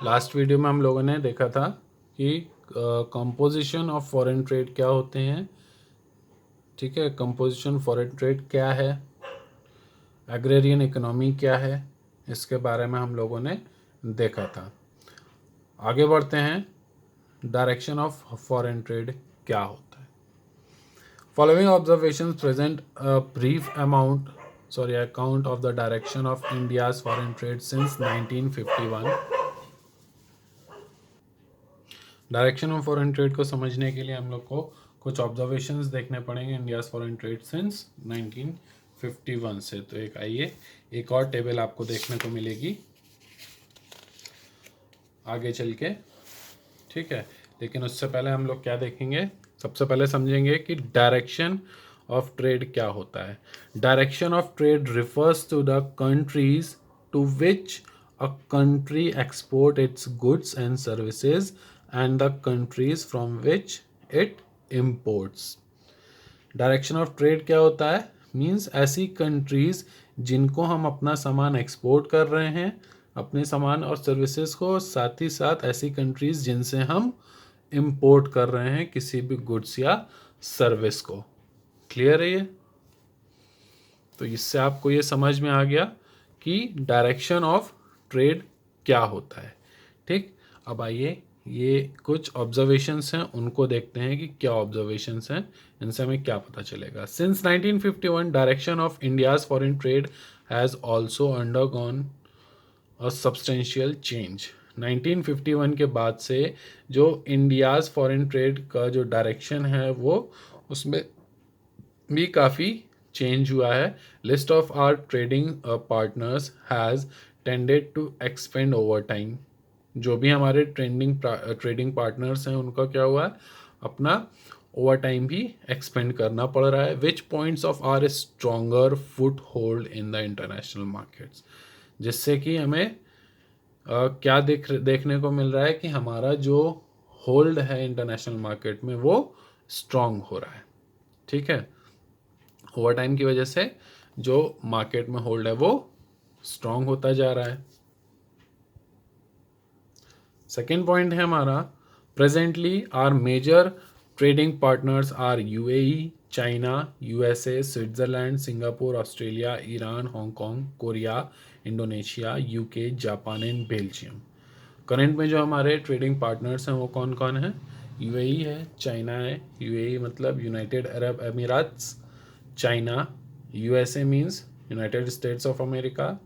Last video में हम लोगों ने देखा था कि कंपोजिशन ऑफ फॉरेन ट्रेड क्या होते हैं, ठीक है। कंपोजिशन फॉरेन ट्रेड क्या है, एग्रेरियन इकोनॉमी क्या है, इसके बारे में हम लोगों ने देखा था। आगे बढ़ते हैं, डायरेक्शन ऑफ फॉरेन ट्रेड क्या होता है। Following observations present a brief account of the direction of India's foreign trade since 1951। Direction of foreign trade को समझने के लिए हम लोग को कुछ ऑब्जर्वेशंस देखने पड़ेंगे इंडियाज फॉरेन ट्रेड सिंस 1951 से। तो एक और टेबल आपको देखने को मिलेगी आगे चल के, ठीक है। लेकिन उससे पहले हम लोग क्या देखेंगे, सबसे पहले समझेंगे कि डायरेक्शन ऑफ ट्रेड क्या होता है। Direction of trade refers to the countries to which a country export its goods and services and the countries from which it imports. Direction of trade क्या होता है, मीन्स ऐसी कंट्रीज जिनको हम अपना सामान एक्सपोर्ट कर रहे हैं, अपने सामान और सर्विसेज को, साथ ही साथ ऐसी कंट्रीज जिनसे हम इंपोर्ट कर रहे हैं किसी भी गुड्स या सर्विस को। क्लियर है ये? तो इससे आपको ये समझ में आ गया कि डायरेक्शन ऑफ ट्रेड क्या होता है, ठीक। अब आइए ये कुछ ऑब्जर्वेशंस हैं, उनको देखते हैं कि क्या ऑब्जर्वेशंस हैं, इनसे हमें क्या पता चलेगा। Since 1951 direction of India's foreign trade has also undergone a substantial change. 1951 के बाद से जो इंडियाज फॉरेन ट्रेड का जो डायरेक्शन है वो उसमें भी काफ़ी चेंज हुआ है। List of are trading partners has tended to expand over time. जो भी हमारे ट्रेडिंग पार्टनर्स हैं उनका क्या हुआ है, अपना ओवर टाइम भी एक्सपेंड करना पड़ रहा है। Which points of are stronger foothold in the international markets, जिससे कि हमें क्या देखने को मिल रहा है कि हमारा जो होल्ड है इंटरनेशनल मार्केट में वो स्ट्रॉन्ग हो रहा है, ठीक है। ओवर टाइम की वजह से जो मार्केट में होल्ड है वो स्ट्रॉन्ग होता जा रहा है। सेकेंड पॉइंट है हमारा, presently are major trading partners are UAE, China, USA, Switzerland, Singapore, Australia, Iran, Hong Kong, Korea, Indonesia, UK, Japan and Belgium. Current में जो हमारे ट्रेडिंग पार्टनर्स हैं वो कौन कौन है, यूएई है, चाइना है, यूएई मतलब United Arab Emirates, China, USA means United States of America,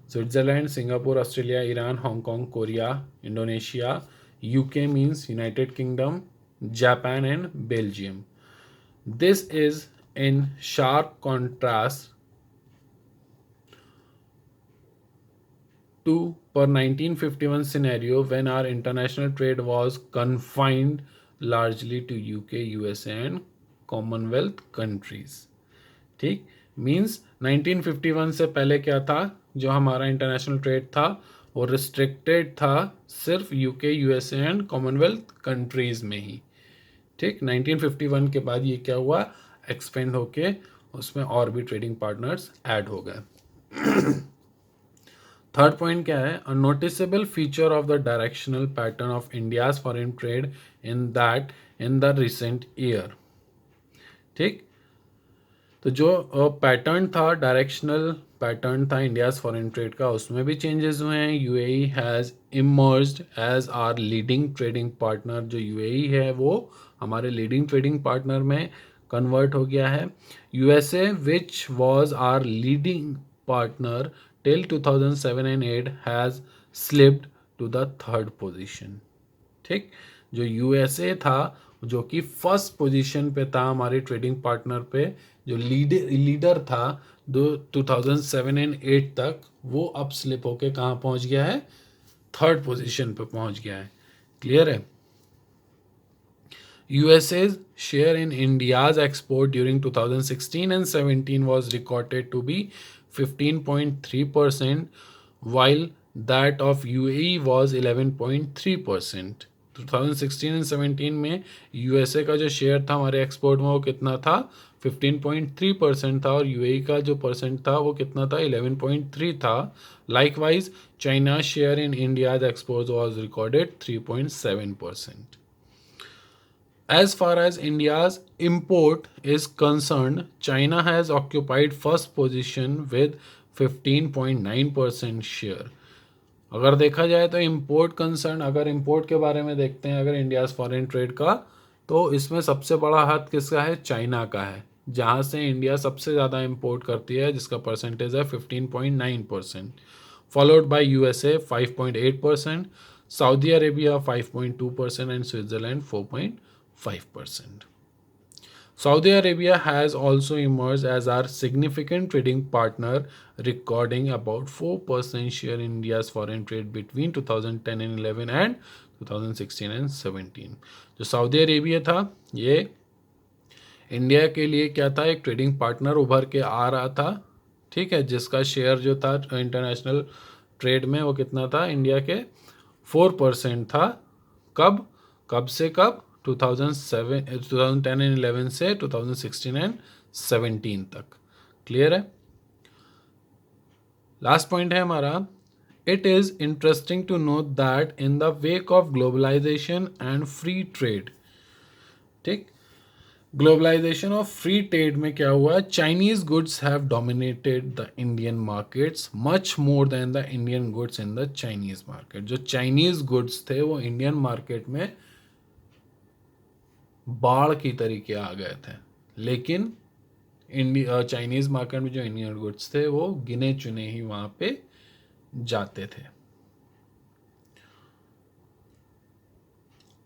Switzerland, Singapore, Australia, Iran, Hong Kong, Korea, Indonesia, UK means United Kingdom, Japan and Belgium. This is in sharp contrast to per 1951 scenario when our international trade was confined largely to UK, USA and Commonwealth countries। ठीक, means 1951 से पहले क्या था, जो हमारा international trade था वो restricted था सिर्फ UK, USA and Commonwealth countries में ही, ठीक। 1951 के बाद ये क्या हुआ, एक्सपेंड होके उसमें और भी ट्रेडिंग पार्टनर्स ऐड हो गए। थर्ड पॉइंट क्या है, a noticeable feature of the directional pattern of India's foreign trade in that in the recent year, ठीक। तो जो पैटर्न था, डायरेक्शनल पैटर्न था इंडियाज फॉरेन ट्रेड का, उसमें भी चेंजेस हुए हैं। UAE has emerged as our leading trading partner. जो यूएई है वो हमारे लीडिंग ट्रेडिंग पार्टनर में कन्वर्ट हो गया है। USA which was our leading partner till 2007 and 8 has slipped to the third position, ठीक। जो यूएसए था जो कि फर्स्ट पोजीशन पे था हमारे ट्रेडिंग पार्टनर पे, जो लीडर था 2007 एंड 8 तक, वो अब स्लिप होके कहाँ पहुँच गया है, थर्ड पोजीशन पे पहुँच गया है। क्लियर है? USA's share in India's export during 2016 and 17 was recorded to be 15.3%, while that of UAE was 11.3%. 2016 and 17 में यूएसए का जो शेयर था हमारे एक्सपोर्ट में वो कितना था, 15.3% था और यूएई का जो परसेंट था वो कितना था, 11.3 था. Likewise China share in India's export was recorded 3.7%. As far as India's import is concerned, China has occupied first position with 15.9% share. अगर देखा जाए तो इम्पोर्ट कंसर्न, अगर इम्पोर्ट के बारे में देखते हैं अगर इंडियाज फॉरेन ट्रेड का, तो इसमें सबसे बड़ा हाथ किसका है, चाइना का है, जहाँ से इंडिया सबसे ज़्यादा इम्पोर्ट करती है, जिसका परसेंटेज है 15.9%. Followed by USA 5.8%, Saudi Arabia 5.2% and Switzerland 4.5%. Saudi Arabia has also emerged as our significant trading partner, recording about 4% share in India's foreign trade between 2010 and 11 and 2016 and 17. जो Saudi Arabia था ये India के लिए क्या था, एक trading partner उभर के आ रहा था. ठीक है, जिसका शेयर जो था इंटरनेशनल ट्रेड में वो कितना था, इंडिया के 4% था. कब कब से कब, 2010 एंड 11 से 2016 एंड 17 तक. क्लियर है. लास्ट पॉइंट है हमारा, it is interesting to note that in the wake of globalization and free trade, ठीक, ग्लोबलाइजेशन ऑफ फ्री ट्रेड में क्या हुआ, Chinese goods have dominated the Indian markets much more than the Indian goods in the Chinese market. जो Chinese goods थे वो Indian market में बाढ़ की तरीके आ गए थे, लेकिन चाइनीज मार्केट में जो इंडियन गुड्स थे वो गिने चुने ही वहां पे जाते थे.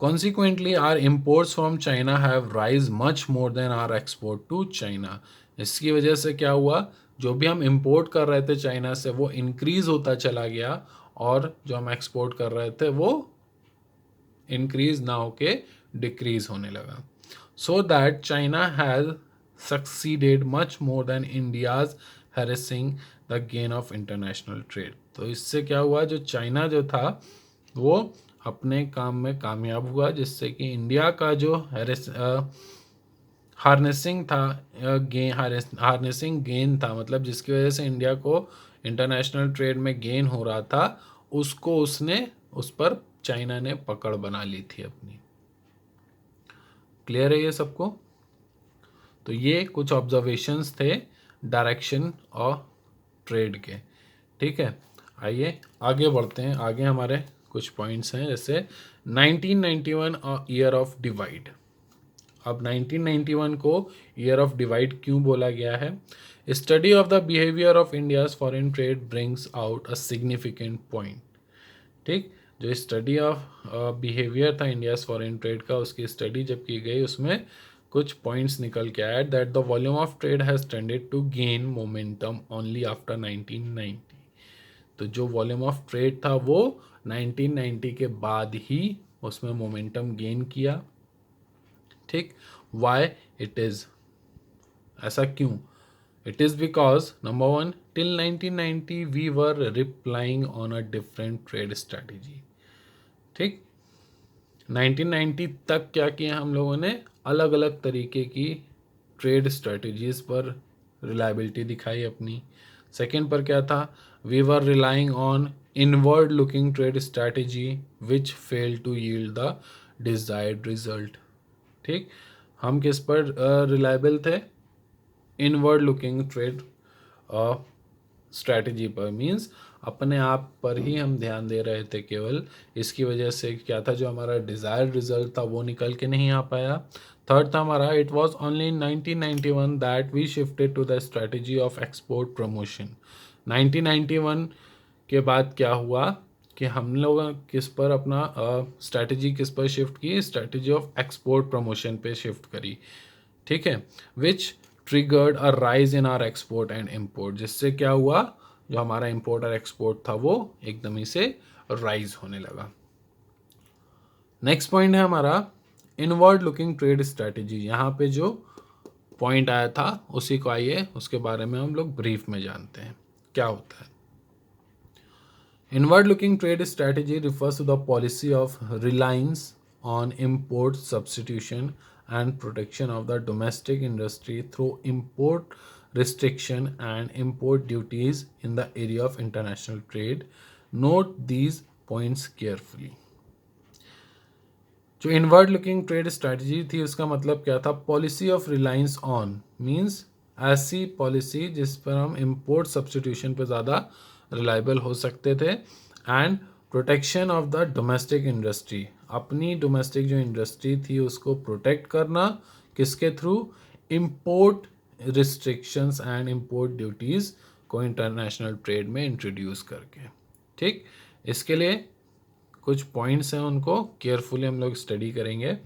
Consequently, our imports from China have rise much more than our export to China. इसकी वजह से क्या हुआ, जो भी हम इंपोर्ट कर रहे थे चाइना से वो इंक्रीज होता चला गया, और जो हम एक्सपोर्ट कर रहे थे वो इंक्रीज ना होके डिक्रीज होने लगा. So that China has succeeded much more then India's harassing the gain of international trade. तो इससे क्या हुआ, जो चाइना जो था वो अपने काम में कामयाब हुआ, जिससे कि इंडिया का जो हार्नेसिंग था, हार्नेसिंग गेन था, मतलब जिसकी वजह से इंडिया को इंटरनेशनल ट्रेड में गेन हो रहा था, उसको उस पर चाइना ने पकड़ बना ली थी अपनी. क्लियर है ये सबको. तो ये कुछ ऑब्जर्वेशंस थे डायरेक्शन ऑफ ट्रेड के. ठीक है, आइए आगे बढ़ते हैं. आगे हमारे कुछ पॉइंट्स हैं, जैसे 1991 ईयर ऑफ डिवाइड. अब 1991 को ईयर ऑफ डिवाइड क्यों बोला गया है, study of the behaviour of India's foreign trade brings out a significant point. ठीक, जो स्टडी ऑफ बिहेवियर था इंडियाज फॉरेन ट्रेड का, उसकी स्टडी जब की गई उसमें कुछ पॉइंट्स निकल के आए, that the volume of trade has tended to gain momentum only after 1990. तो जो वॉल्यूम ऑफ ट्रेड था वो 1990 के बाद ही उसमें मोमेंटम गेन किया. ठीक, वाई इट इज, ऐसा क्यों, it is because number one, till 1990 we were replying on a different trade strategy. ठीक, 1990 तक क्या किया हम लोगों ने, अलग अलग तरीके की ट्रेड स्ट्रैटेजीज पर रिलायबिलिटी दिखाई अपनी. सेकेंड पर क्या था, we were relying on inward looking trade strategy which fail to yield the desired result. ठीक, हम किस पर रिलायबल थे, इनवर्ड लुकिंग ट्रेड स्ट्रैटेजी पर, मीन्स अपने आप पर ही हम ध्यान दे रहे थे केवल. इसकी वजह से क्या था, जो हमारा डिज़ायर्ड रिजल्ट था वो निकल के नहीं आ पाया. थर्ड था हमारा, it was only in 1991 that we shifted to the strategy of export promotion. 1991 के बाद क्या हुआ कि हम लोग किस पर अपना स्ट्रैटेजी किस पर शिफ्ट की, स्ट्रैटेजी ऑफ एक्सपोर्ट प्रमोशन पे शिफ्ट करी. ठीक है, which triggered a rise in our export and import, जिससे क्या हुआ, जो हमारा इम्पोर्ट और एक्सपोर्ट था वो एकदम ही से राइज होने लगा. नेक्स्ट पॉइंट है हमारा इनवर्ड लुकिंग ट्रेड स्ट्रैटेजी. यहाँ पे जो पॉइंट आया था उसी को आइए उसके बारे में हम लोग ब्रीफ में जानते हैं क्या होता है. Inward looking trade strategy refers to the policy of reliance on import substitution and protection of the domestic industry through import restriction and import duties in the area of international trade. Note these points carefully. जो inward looking trade strategy थी उसका मतलब क्या था? Policy of reliance on means ऐसी policy जिस पर हम इंपोर्ट सब्सटीट्यूशन पर ज़्यादा रिलायबल हो सकते थे, and protection of the domestic industry, अपनी डोमेस्टिक जो इंडस्ट्री थी उसको प्रोटेक्ट करना किसके through? Import restrictions and import duties को इंटरनेशनल ट्रेड में इंट्रोड्यूस करके। ठीक, इसके लिए कुछ पॉइंट्स हैं, उनको केयरफुली हम लोग स्टडी करेंगे।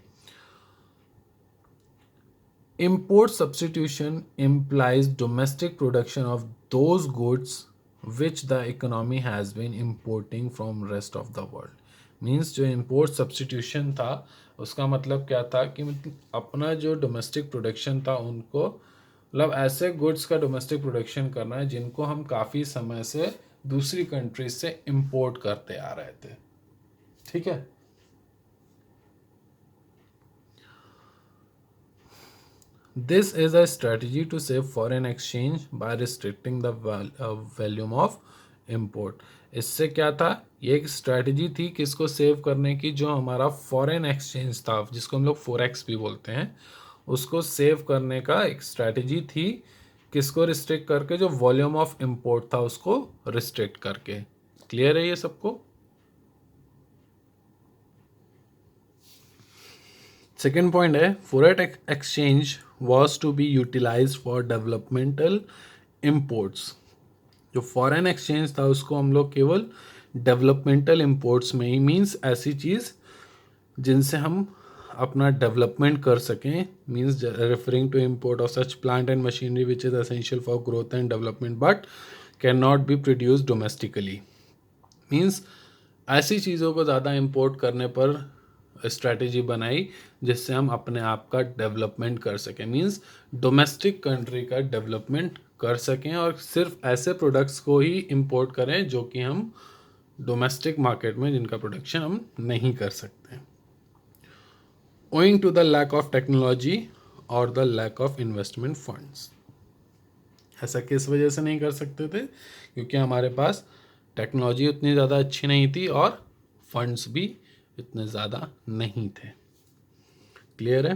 Import substitution implies domestic production of those goods which the economy has been importing from rest of the world. Means जो इंपोर्ट सब्स्टिट्यूशन था उसका मतलब क्या था कि मतलब अपना जो डोमेस्टिक प्रोडक्शन था उनको, मतलब ऐसे गुड्स का डोमेस्टिक प्रोडक्शन करना है जिनको हम काफ़ी समय से दूसरी कंट्रीज से इंपोर्ट करते आ रहे थे। ठीक है, this is a strategy to save foreign exchange by restricting the volume of import. इससे क्या था? ये एक स्ट्रेटजी थी किसको सेव करने की? जो हमारा फॉरेन एक्सचेंज था जिसको हम लोग फॉरेक्स भी बोलते हैं, उसको सेव करने का एक स्ट्रेटजी थी। किसको रिस्ट्रिक्ट करके? जो वॉल्यूम ऑफ इंपोर्ट था उसको रिस्ट्रिक्ट करके। क्लियर है ये सबको? सेकेंड पॉइंट है foreign exchange was to be utilize for developmental imports. जो फॉरेन एक्सचेंज था उसको हम लोग केवल डेवलपमेंटल इम्पोर्ट्स में ही, मीन्स ऐसी चीज़ जिनसे हम अपना डेवलपमेंट कर सकें, means referring to import of such plant and machinery which is essential for growth and development but can not be produce domestically. Means ऐसी चीज़ों को ज़्यादा इम्पोर्ट करने पर स्ट्रैटेजी बनाई जिससे हम अपने आप का डेवलपमेंट कर सकें, मींस डोमेस्टिक कंट्री का डेवलपमेंट कर सकें, और सिर्फ ऐसे प्रोडक्ट्स को ही इंपोर्ट करें जो कि हम डोमेस्टिक मार्केट में जिनका प्रोडक्शन हम नहीं कर सकते, owing to the lack of technology और the lack of investment funds. ऐसा किस वजह से नहीं कर सकते थे? क्योंकि हमारे पास टेक्नोलॉजी उतनी ज़्यादा अच्छी नहीं थी और फंड्स भी इतने ज़्यादा नहीं थे। क्लियर है?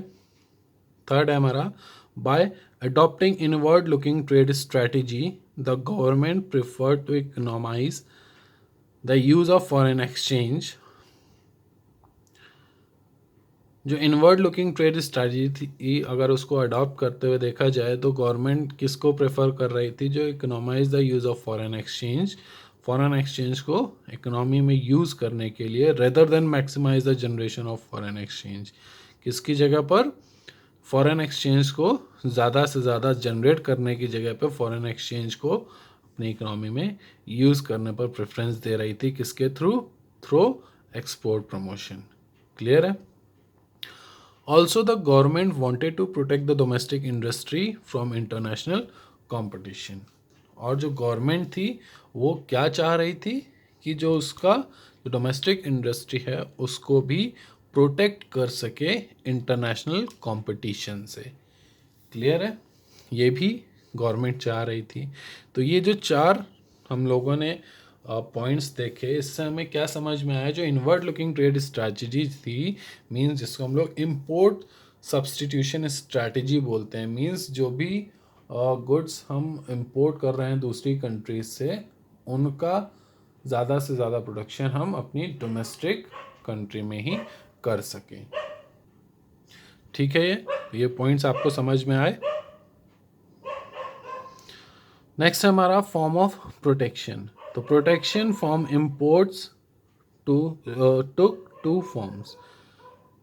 थर्ड है हमारा, by adopting inward looking trade strategy the government prefer to economise the use of foreign exchange. जो इनवर्ड लुकिंग ट्रेड स्ट्रेटजी थी, अगर उसको अडॉप्ट करते हुए देखा जाए तो गवर्नमेंट किसको प्रेफर कर रही थी? जो economise the use of foreign exchange, foreign exchange को इकोनॉमी में यूज़ करने के लिए, rather than maximise the generation of foreign exchange. किसकी जगह पर? फॉरेन एक्सचेंज को ज़्यादा से ज़्यादा जनरेट करने की जगह पर फॉरेन एक्सचेंज को अपनी इकोनॉमी में यूज़ करने पर प्रेफरेंस दे रही थी। किसके through? Through export promotion. Clear है? Also, the government wanted to protect the domestic industry from international competition. और जो गवर्नमेंट थी वो क्या चाह रही थी? कि जो उसका जो डोमेस्टिक इंडस्ट्री है उसको भी प्रोटेक्ट कर सके इंटरनेशनल कंपटीशन से। क्लियर है? ये भी गवर्नमेंट चाह रही थी। तो ये जो चार हम लोगों ने पॉइंट्स देखे, इससे हमें क्या समझ में आया? जो इनवर्ड लुकिंग ट्रेड स्ट्रैटेजी थी, मींस जिसको हम लोग इंपोर्ट सब्स्टिट्यूशन स्ट्रैटेजी बोलते हैं, मींस जो भी गुड्स हम इंपोर्ट कर रहे हैं दूसरी कंट्रीज से, उनका ज़्यादा से ज़्यादा प्रोडक्शन हम अपनी डोमेस्टिक कंट्री में ही कर सकें। ठीक है, ये पॉइंट्स आपको समझ में आए? नेक्स्ट है हमारा फॉर्म ऑफ प्रोटेक्शन। तो protection from imports took two forms.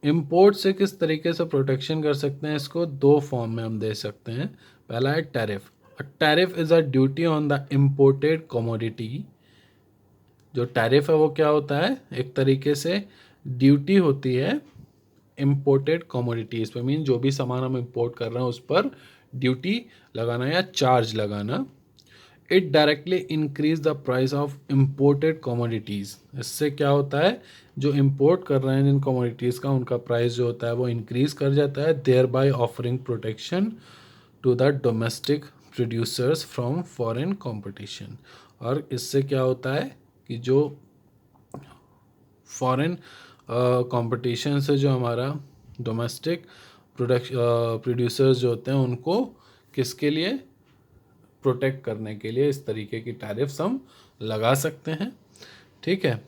Import से किस तरीके से प्रोटेक्शन कर सकते हैं? इसको दो फॉर्म में हम दे सकते हैं। पहला है tariff. Tariff is a duty on the imported commodity. जो टैरिफ है वो क्या होता है? एक तरीके से ड्यूटी होती है इम्पोर्टेड कमोडिटीज़ पे, मीन जो भी सामान हम इम्पोर्ट कर रहे हैं उस पर ड्यूटी लगाना या चार्ज लगाना। It directly increase the price of imported commodities. इससे क्या होता है, जो इम्पोर्ट कर रहे हैं जिन कमोडिटीज़ का, उनका प्राइस जो होता है वो इंक्रीज कर जाता है, thereby offering protection to the domestic producers from foreign competition. और इससे क्या होता है कि जो फॉरेन कंपटीशन से जो हमारा डोमेस्टिक प्रोड्यूसर्स जो होते हैं उनको किसके लिए, प्रोटेक्ट करने के लिए इस तरीके की टैरिफ्स हम लगा सकते हैं। ठीक है।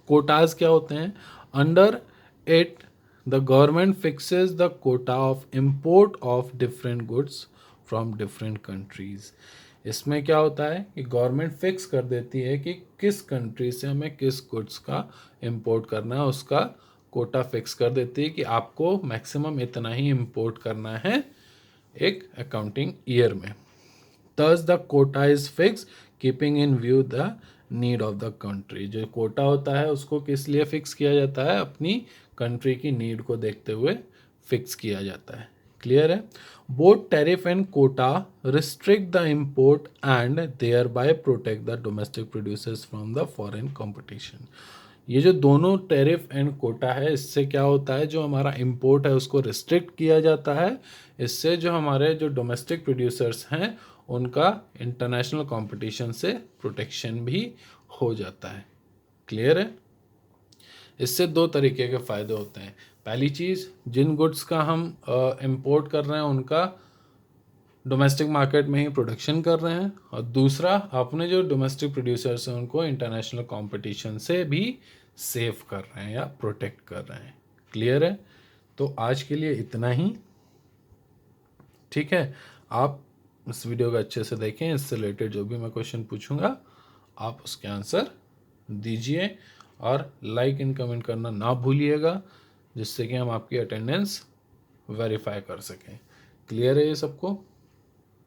कोटाज क्या होते हैं, under it the government fixes the Kota of import of different goods from different countries. इसमें क्या होता है कि गवर्नमेंट फिक्स कर देती है कि किस कंट्री से हमें किस गुड्स का इंपोर्ट करना है, उसका कोटा फिक्स कर देती है कि आपको मैक्सिमम इतना ही इंपोर्ट करना है एक अकाउंटिंग ईयर में। Thus the quota is fixed keeping in view the need of the country। जो कोटा होता है उसको किस लिए फिक्स किया जाता है, अपनी कंट्री की नीड को देखते हुए फिक्स किया जाता है। क्लियर है। Both tariff and quota restrict the import and thereby protect the domestic producers from the foreign competition. ये जो दोनों टैरिफ एंड कोटा है, इससे क्या होता है, जो हमारा इंपोर्ट है उसको रिस्ट्रिक्ट किया जाता है। इससे जो हमारे जो डोमेस्टिक प्रोड्यूसर्स हैं उनका इंटरनेशनल कंपटीशन से प्रोटेक्शन भी हो जाता है। क्लियर है। इससे दो तरीके के फ़ायदे होते हैं। पहली चीज़, जिन गुड्स का हम इंपोर्ट कर रहे हैं उनका डोमेस्टिक मार्केट में ही प्रोडक्शन कर रहे हैं, और दूसरा, अपने जो डोमेस्टिक प्रोड्यूसर्स हैं उनको इंटरनेशनल कंपटीशन से भी सेव कर रहे हैं या प्रोटेक्ट कर रहे हैं। क्लियर है। तो आज के लिए इतना ही। ठीक है। आप इस वीडियो को अच्छे से देखें, इससे रिलेटेड जो भी मैं क्वेश्चन पूछूंगा आप उसके आंसर दीजिए, और लाइक एंड कमेंट करना ना भूलिएगा, जिससे कि हम आपकी अटेंडेंस वेरीफाई कर सकें। क्लियर है ये सबको।